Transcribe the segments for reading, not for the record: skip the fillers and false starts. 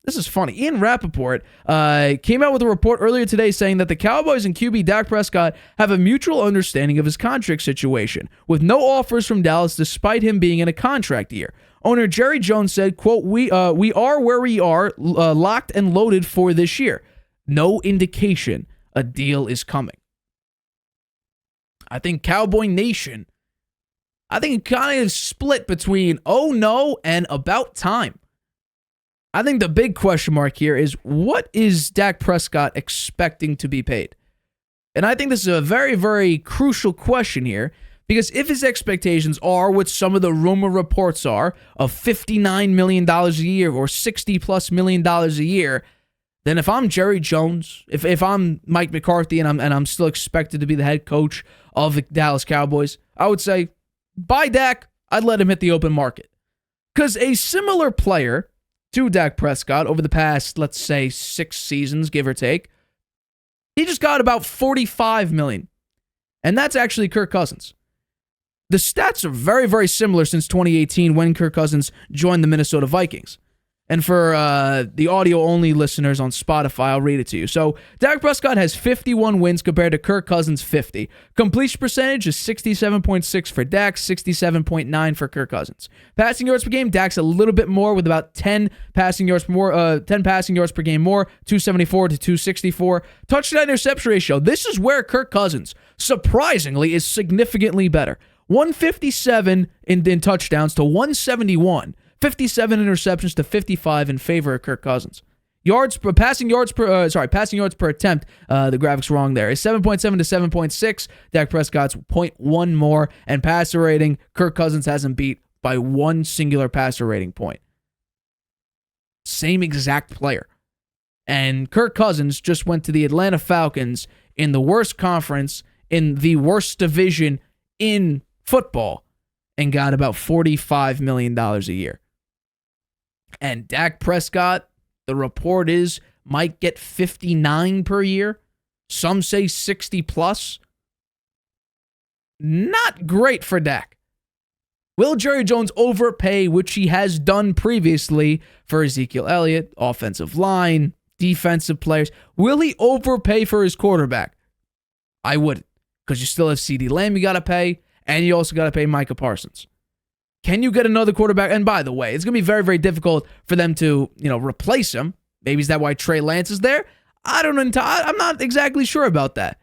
This is funny. Ian Rapoport came out with a report earlier today saying that the Cowboys and QB Dak Prescott have a mutual understanding of his contract situation, with no offers from Dallas despite him being in a contract year. Owner Jerry Jones said, quote, we are where we are, locked and loaded for this year. No indication a deal is coming. I think Cowboy Nation, I think it kind of split between oh no and about time. I think the big question mark here is, what is Dak Prescott expecting to be paid? And I think this is a very, very crucial question here, because if his expectations are what some of the rumor reports are of $59 million a year or $60+ million a year, then if I'm Jerry Jones, if I'm Mike McCarthy and I'm still expected to be the head coach of the Dallas Cowboys, I would say, buy Dak. I'd let him hit the open market. Because a similar player to Dak Prescott over the past, let's say, 6 seasons, give or take, he just got about $45 million. And that's actually Kirk Cousins. The stats are very, very similar since 2018 when Kirk Cousins joined the Minnesota Vikings. And for the audio-only listeners on Spotify, I'll read it to you. So, Dak Prescott has 51 wins compared to Kirk Cousins' 50. Completion percentage is 67.6 for Dak, 67.9 for Kirk Cousins. Passing yards per game, Dak's a little bit more with about 10 passing yards per game more, 274 to 264. Touchdown interception ratio, this is where Kirk Cousins, surprisingly, is significantly better. 157 in touchdowns to 171. 57 interceptions to 55 in favor of Kirk Cousins. Passing yards per attempt, the graphic's wrong there, is 7.7 to 7.6. Dak Prescott's 0.1 more, and passer rating, Kirk Cousins hasn't beat by one singular passer rating point. Same exact player. And Kirk Cousins just went to the Atlanta Falcons in the worst conference, in the worst division in football, and got about $45 million a year. And Dak Prescott, the report is, might get 59 per year. Some say 60 plus. Not great for Dak. Will Jerry Jones overpay, which he has done previously for Ezekiel Elliott, offensive line, defensive players? Will he overpay for his quarterback? I wouldn't, because you still have CeeDee Lamb you got to pay, and you also got to pay Micah Parsons. Can you get another quarterback? And by the way, it's going to be very, very difficult for them to, replace him. Maybe is that why Trey Lance is there? I don't know. I'm not exactly sure about that.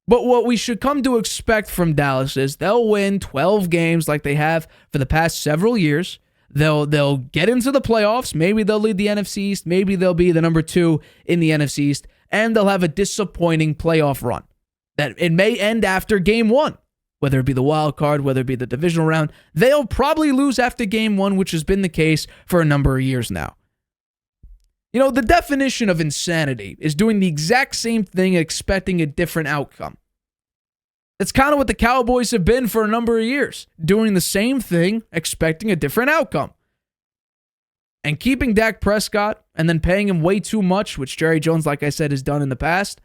But what we should come to expect from Dallas is they'll win 12 games like they have for the past several years. They'll get into the playoffs. Maybe they'll lead the NFC East. Maybe they'll be the number 2 in the NFC East. And they'll have a disappointing playoff run that it may end after game 1. Whether it be the wild card, whether it be the divisional round, they'll probably lose after game 1, which has been the case for a number of years now. The definition of insanity is doing the exact same thing and expecting a different outcome. That's kind of what the Cowboys have been for a number of years, doing the same thing, expecting a different outcome. And keeping Dak Prescott and then paying him way too much, which Jerry Jones, like I said, has done in the past,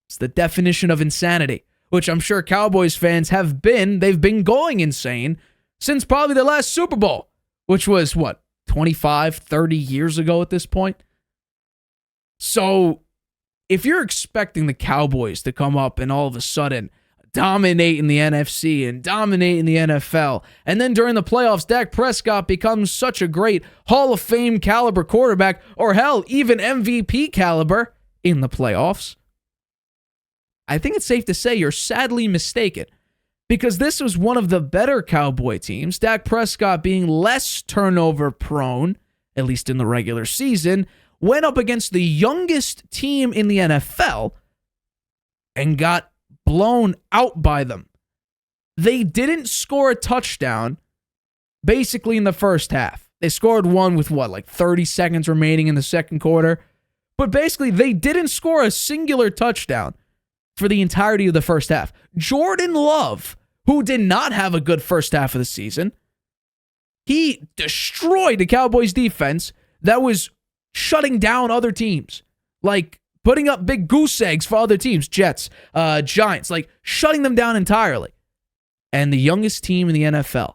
it's the definition of insanity, which I'm sure Cowboys fans they've been going insane since probably the last Super Bowl, which was, 25, 30 years ago at this point? So, if you're expecting the Cowboys to come up and all of a sudden dominate in the NFC and dominate in the NFL, and then during the playoffs, Dak Prescott becomes such a great Hall of Fame caliber quarterback, or hell, even MVP caliber in the playoffs, I think it's safe to say you're sadly mistaken, because this was one of the better Cowboy teams, Dak Prescott being less turnover prone, at least in the regular season, went up against the youngest team in the NFL and got blown out by them. They didn't score a touchdown basically in the first half. They scored one with 30 seconds remaining in the second quarter, but basically they didn't score a singular touchdown for the entirety of the first half. Jordan Love, who did not have a good first half of the season, he destroyed the Cowboys defense that was shutting down other teams, like putting up big goose eggs for other teams, Jets, Giants, like shutting them down entirely. And the youngest team in the NFL,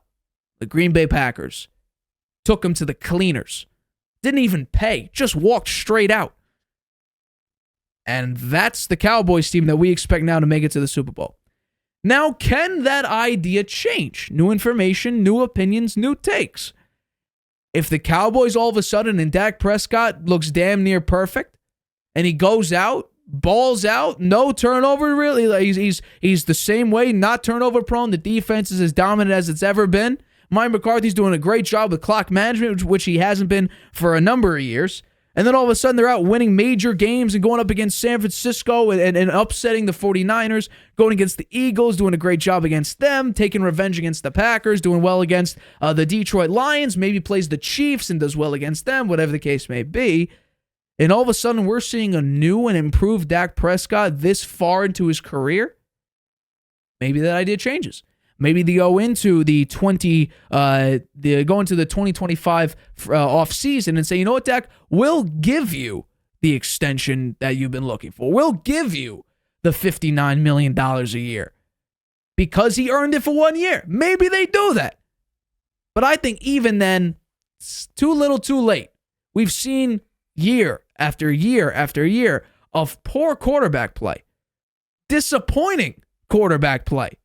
the Green Bay Packers, took them to the cleaners Didn't even pay. Just walked straight out. And that's the Cowboys team that we expect now to make it to the Super Bowl. Now, can that idea change? New information, new opinions, new takes. If the Cowboys all of a sudden and Dak Prescott looks damn near perfect and he goes out, balls out, no turnover really. He's the same way, not turnover prone. The defense is as dominant as it's ever been. Mike McCarthy's doing a great job with clock management, which he hasn't been for a number of years. And then all of a sudden they're out winning major games and going up against San Francisco and upsetting the 49ers, going against the Eagles, doing a great job against them, taking revenge against the Packers, doing well against the Detroit Lions, maybe plays the Chiefs and does well against them, whatever the case may be. And all of a sudden we're seeing a new and improved Dak Prescott this far into his career. Maybe that idea changes. Maybe they go into the 2025 offseason and say, you know what, Dak, we'll give you the extension that you've been looking for. We'll give you the $59 million a year because he earned it for 1 year. Maybe they do that. But I think even then, it's too little too late. We've seen year after year after year of poor quarterback play, disappointing quarterback play.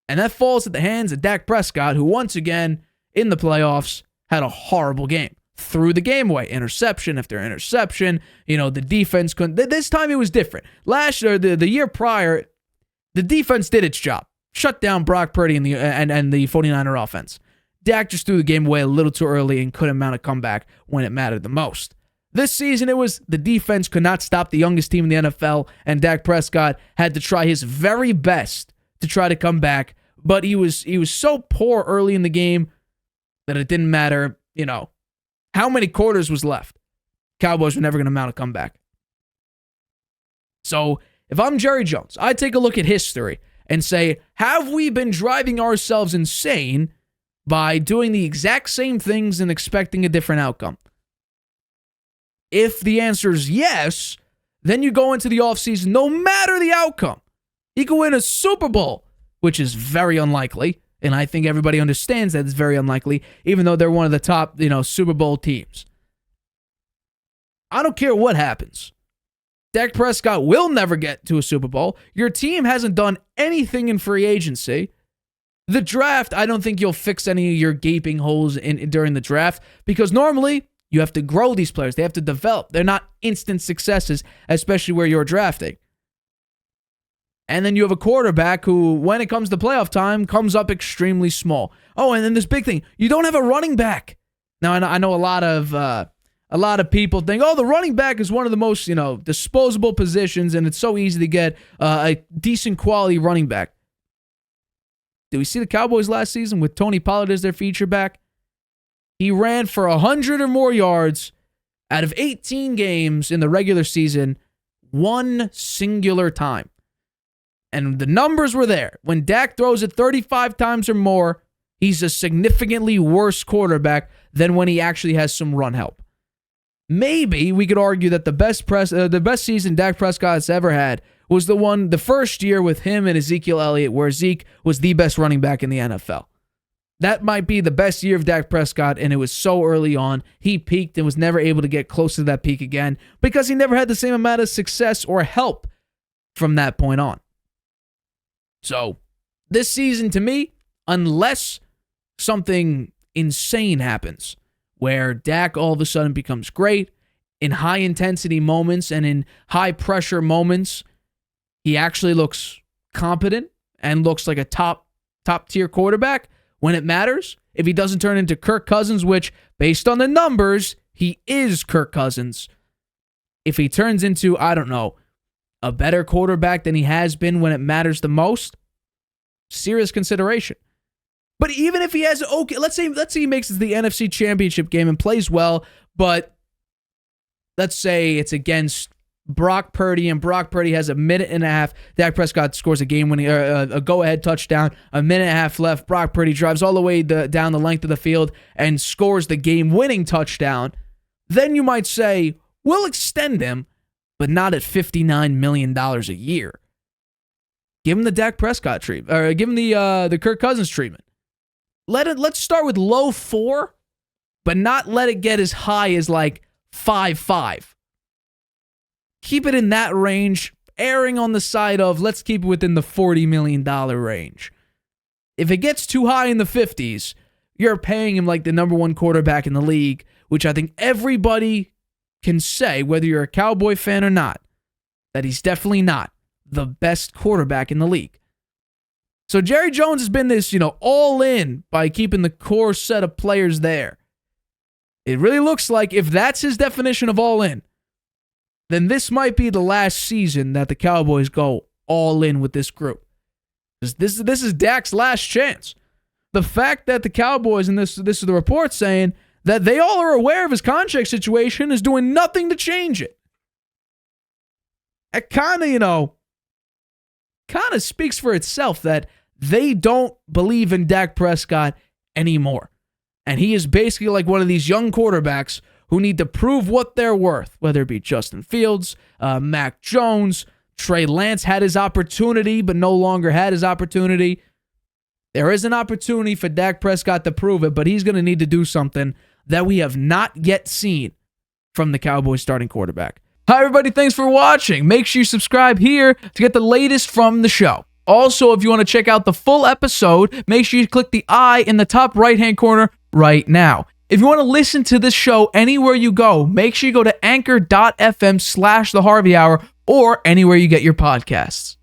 And that falls at the hands of Dak Prescott, who once again, in the playoffs, had a horrible game. Threw the game away. Interception after interception. The defense couldn't. This time it was different. Last year, the year prior, the defense did its job. Shut down Brock Purdy and the 49er offense. Dak just threw the game away a little too early and couldn't mount a comeback when it mattered the most. This season, it was the defense could not stop the youngest team in the NFL, and Dak Prescott had to try his very best to try to come back, but he was so poor early in the game that it didn't matter, how many quarters was left. Cowboys were never going to mount a comeback. So if I'm Jerry Jones, I take a look at history and say, have we been driving ourselves insane by doing the exact same things and expecting a different outcome? If the answer is yes, then you go into the offseason no matter the outcome. He could win a Super Bowl, which is very unlikely, and I think everybody understands that it's very unlikely, even though they're one of the top, Super Bowl teams. I don't care what happens. Dak Prescott will never get to a Super Bowl. Your team hasn't done anything in free agency. The draft, I don't think you'll fix any of your gaping holes during the draft, because normally you have to grow these players. They have to develop. They're not instant successes, especially where you're drafting. And then you have a quarterback who, when it comes to playoff time, comes up extremely small. Oh, and then this big thing, you don't have a running back. Now, I know a lot of people think, the running back is one of the most, disposable positions, and it's so easy to get a decent quality running back. Did we see the Cowboys last season with Tony Pollard as their feature back? He ran for 100 or more yards out of 18 games in the regular season, one singular time. And the numbers were there. When Dak throws it 35 times or more, he's a significantly worse quarterback than when he actually has some run help. Maybe we could argue that the best season Dak Prescott has ever had was the first year with him and Ezekiel Elliott, where Zeke was the best running back in the NFL. That might be the best year of Dak Prescott, and it was so early on. He peaked and was never able to get close to that peak again because he never had the same amount of success or help from that point on. So, this season to me, unless something insane happens, where Dak all of a sudden becomes great, in high-intensity moments and in high-pressure moments, he actually looks competent and looks like a top-tier quarterback when it matters. If he doesn't turn into Kirk Cousins, which, based on the numbers, he is Kirk Cousins. If he turns into, a better quarterback than he has been when it matters the most, serious consideration. But even if he has, let's say he makes it to the NFC Championship game and plays well, but let's say it's against Brock Purdy, and Brock Purdy has a minute and a half. Dak Prescott scores a game-winning, a go-ahead touchdown, a minute and a half left. Brock Purdy drives all the way down the length of the field and scores the game-winning touchdown. Then you might say, we'll extend him, but not at $59 million a year. Give him the Dak Prescott treatment, or give him the Kirk Cousins treatment. Let's start with low 4, but not let it get as high as like 5.5. Keep it in that range, erring on the side of let's keep it within the $40 million range. If it gets too high in the 50s, you're paying him like the number one quarterback in the league, which I think everybody can say, whether you're a Cowboy fan or not, that he's definitely not the best quarterback in the league. So Jerry Jones has been this, all in by keeping the core set of players there. It really looks like if that's his definition of all in, then this might be the last season that the Cowboys go all in with this group. This is Dak's last chance. The fact that the Cowboys, and this is the report saying, that they all are aware of his contract situation is doing nothing to change it. It kind of speaks for itself that they don't believe in Dak Prescott anymore. And he is basically like one of these young quarterbacks who need to prove what they're worth, whether it be Justin Fields, Mac Jones, Trey Lance had his opportunity but no longer had his opportunity. There is an opportunity for Dak Prescott to prove it, but he's going to need to do something that we have not yet seen from the Cowboys starting quarterback. Hi, everybody. Thanks for watching. Make sure you subscribe here to get the latest from the show. Also, if you want to check out the full episode, make sure you click the I in the top right-hand corner right now. If you want to listen to this show anywhere you go, make sure you go to anchor.fm/The Harvey Hour or anywhere you get your podcasts.